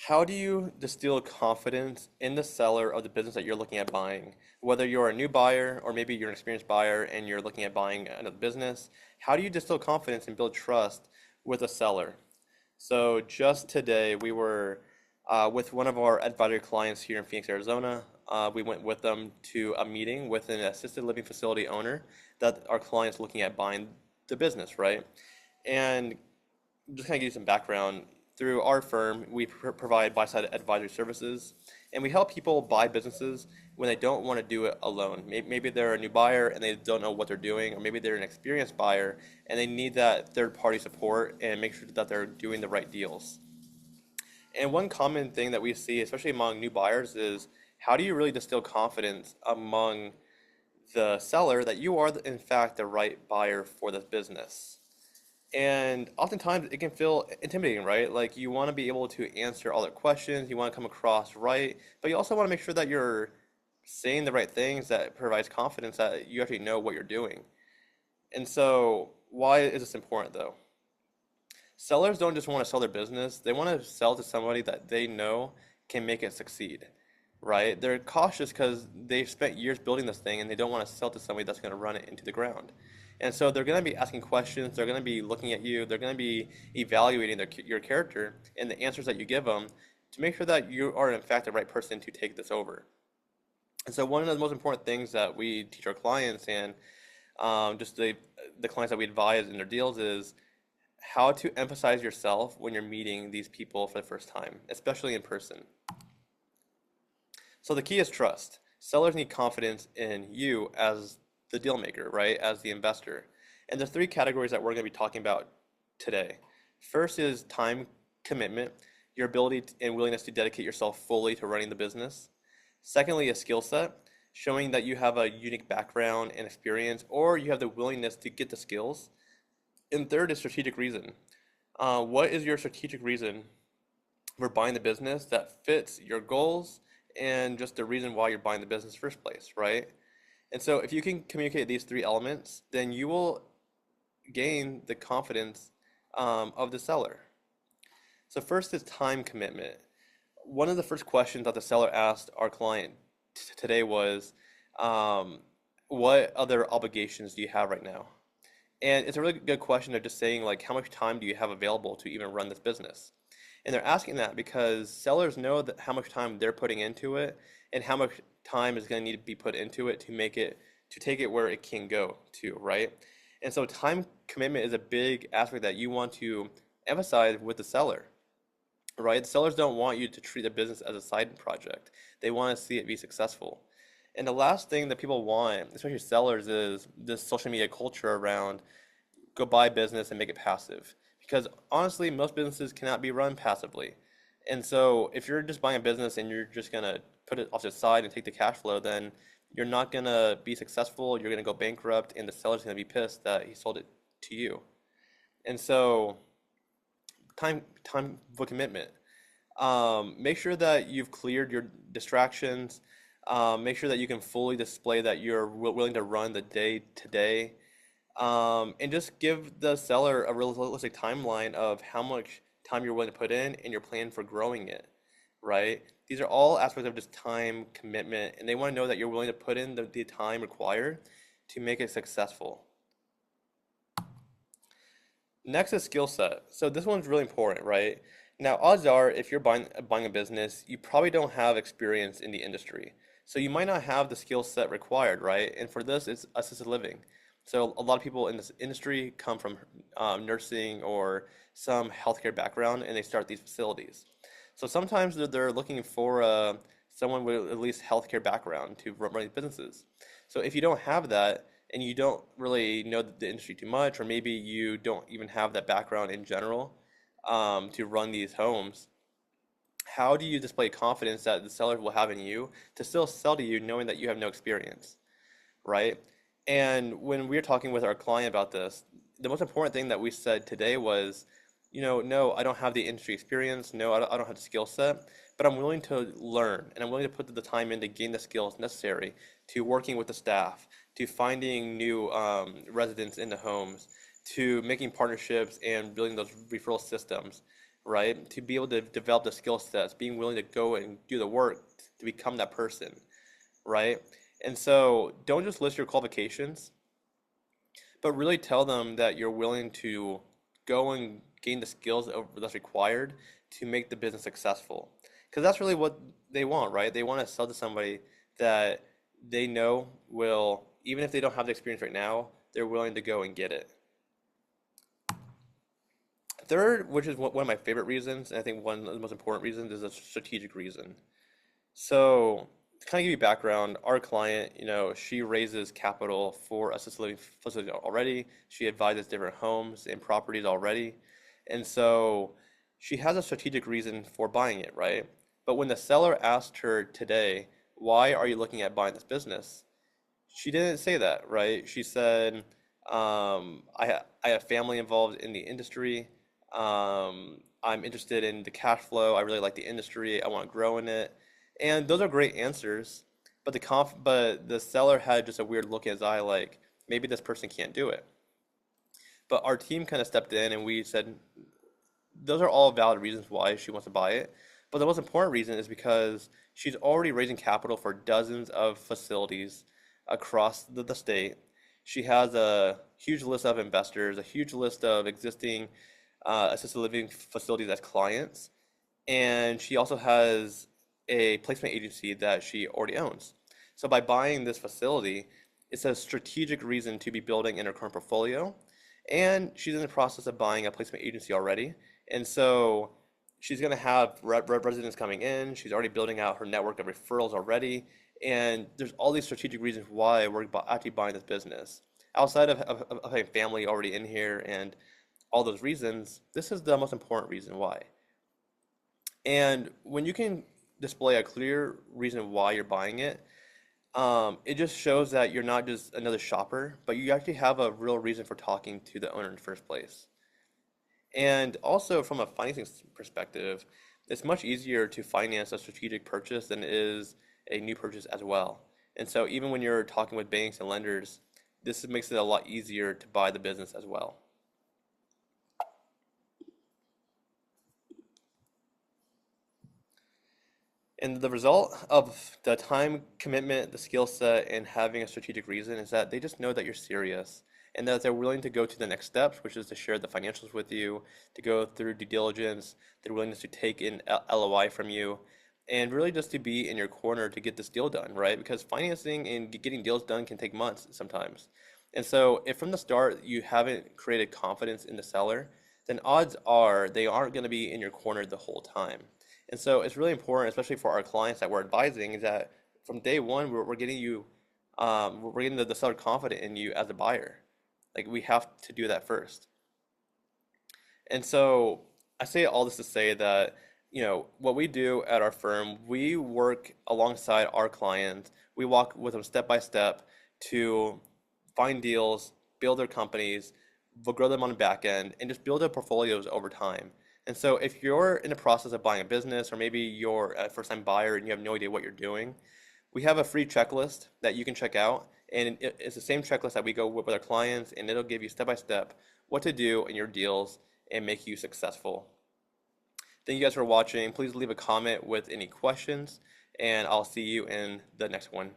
How do you distill confidence in the seller of the business that you're looking at buying? Whether you're a new buyer or maybe you're an experienced buyer and you're looking at buying another business, how do you distill confidence and build trust with a seller? So just today, we were with one of our advisory clients here in Phoenix, Arizona. We went with them to a meeting with an assisted living facility owner that our client's looking at buying the business, right? And just kind of give you some background. Through our firm, we provide buy-side advisory services, and we help people buy businesses when they don't want to do it alone. Maybe they're a new buyer and they don't know what they're doing, or maybe they're an experienced buyer and they need that third-party support and make sure that they're doing the right deals. And one common thing that we see, especially among new buyers, is how do you really distill confidence among the seller that you are, in fact, the right buyer for this business? And oftentimes it can feel intimidating, right? Like you want to be able to answer all their questions, you want to come across right, but you also want to make sure that you're saying the right things that provides confidence that you actually know what you're doing. And so, why is this important though? Sellers don't just want to sell their business, they want to sell to somebody that they know can make it succeed, right? They're cautious because they've spent years building this thing and they don't want to sell to somebody that's going to run it into the ground. And so they're going to be asking questions, they're going to be looking at you, they're going to be evaluating your character and the answers that you give them to make sure that you are, in fact, the right person to take this over. And so, one of the most important things that we teach our clients and just the clients that we advise in their deals is how to emphasize yourself when you're meeting these people for the first time, especially in person. So the key is trust. Sellers need confidence in you as the deal maker, right? As the investor. And there's three categories that we're going to be talking about today. First is time commitment, your ability and willingness to dedicate yourself fully to running the business. Secondly, a skill set, showing that you have a unique background and experience, or you have the willingness to get the skills. And third is strategic reason. What is your strategic reason for buying the business that fits your goals and just the reason why you're buying the business in the first place, right? And so if you can communicate these three elements, then you will gain the confidence of the seller. So first is time commitment. One of the first questions that the seller asked our client today was, what other obligations do you have right now? And it's a really good question of just saying, like, how much time do you have available to even run this business? And they're asking that because sellers know that how much time they're putting into it and how much time is going to need to be put into it to make it, to take it where it can go to, right? And so time commitment is a big aspect that you want to emphasize with the seller, right? Sellers don't want you to treat the business as a side project. They want to see it be successful. And the last thing that people want, especially sellers, is this social media culture around go buy business and make it passive. Because honestly, most businesses cannot be run passively. And so if you're just buying a business and you're just gonna put it off to the side and take the cash flow, then you're not gonna be successful, you're gonna go bankrupt, and the seller's gonna be pissed that he sold it to you. And so time for commitment. Make sure that you've cleared your distractions. Make sure that you can fully display that you're willing to run the day to day. And just give the seller a realistic timeline of how much time you're willing to put in and your plan for growing it, right? These are all aspects of just time commitment, and they want to know that you're willing to put in the time required to make it successful. Next is skill set. So this one's really important, right? Now, odds are, if you're buying a business, you probably don't have experience in the industry. So you might not have the skill set required, right? And for this, it's assisted living. So a lot of people in this industry come from nursing or some healthcare background, and they start these facilities. So sometimes they're looking for someone with at least healthcare background to run these businesses. So if you don't have that, and you don't really know the industry too much, or maybe you don't even have that background in general to run these homes, how do you display confidence that the seller will have in you to still sell to you knowing that you have no experience, right? And when we were talking with our client about this, the most important thing that we said today was, no, I don't have the industry experience. No, I don't have the skill set, but I'm willing to learn and I'm willing to put the time in to gain the skills necessary to working with the staff, to finding new residents in the homes, to making partnerships and building those referral systems. right? To be able to develop the skill sets, being willing to go and do the work to become that person, right? And so don't just list your qualifications, but really tell them that you're willing to go and gain the skills that's required to make the business successful. Because that's really what they want, right? They want to sell to somebody that they know will, even if they don't have the experience right now, they're willing to go and get it. Third, which is one of my favorite reasons, and I think one of the most important reasons, is a strategic reason. So, to kind of give you background, our client, she raises capital for assisted living facility already. She advises different homes and properties already. And so she has a strategic reason for buying it, right? But when the seller asked her today, why are you looking at buying this business? She didn't say that, right? She said, I have family involved in the industry. I'm interested in the cash flow. I really like the industry. I want to grow in it. And those are great answers, but the seller had just a weird look in his eye, like maybe this person can't do it. But our team kind of stepped in and we said those are all valid reasons why she wants to buy it. But the most important reason is because she's already raising capital for dozens of facilities across the state. She has a huge list of investors, a huge list of existing assisted living facilities as clients, and she also has a placement agency that she already owns. So by buying this facility, it's a strategic reason to be building in her current portfolio, and she's in the process of buying a placement agency already. And so she's going to have residents coming in. She's already building out her network of referrals already. And there's all these strategic reasons why we're actually buying this business. Outside of having family already in here and all those reasons, this is the most important reason why. And when you can display a clear reason why you're buying it, it just shows that you're not just another shopper, but you actually have a real reason for talking to the owner in the first place. And also from a financing perspective, it's much easier to finance a strategic purchase than it is a new purchase as well. And so even when you're talking with banks and lenders, this makes it a lot easier to buy the business as well. And the result of the time commitment, the skill set, and having a strategic reason is that they just know that you're serious and that they're willing to go to the next steps, which is to share the financials with you, to go through due diligence, their willingness to take in LOI from you, and really just to be in your corner to get this deal done, right? Because financing and getting deals done can take months sometimes. And so if from the start you haven't created confidence in the seller, then odds are they aren't going to be in your corner the whole time. And so it's really important, especially for our clients that we're advising, is that from day one, we're getting you, we're getting the seller confident in you as a buyer. Like we have to do that first. And so I say all this to say that, what we do at our firm, we work alongside our clients. We walk with them step by step to find deals, build their companies, grow them on the back end, and just build their portfolios over time. And so if you're in the process of buying a business, or maybe you're a first-time buyer and you have no idea what you're doing, we have a free checklist that you can check out. And it's the same checklist that we go with our clients, and it'll give you step by step what to do in your deals and make you successful. Thank you guys for watching. Please leave a comment with any questions, and I'll see you in the next one.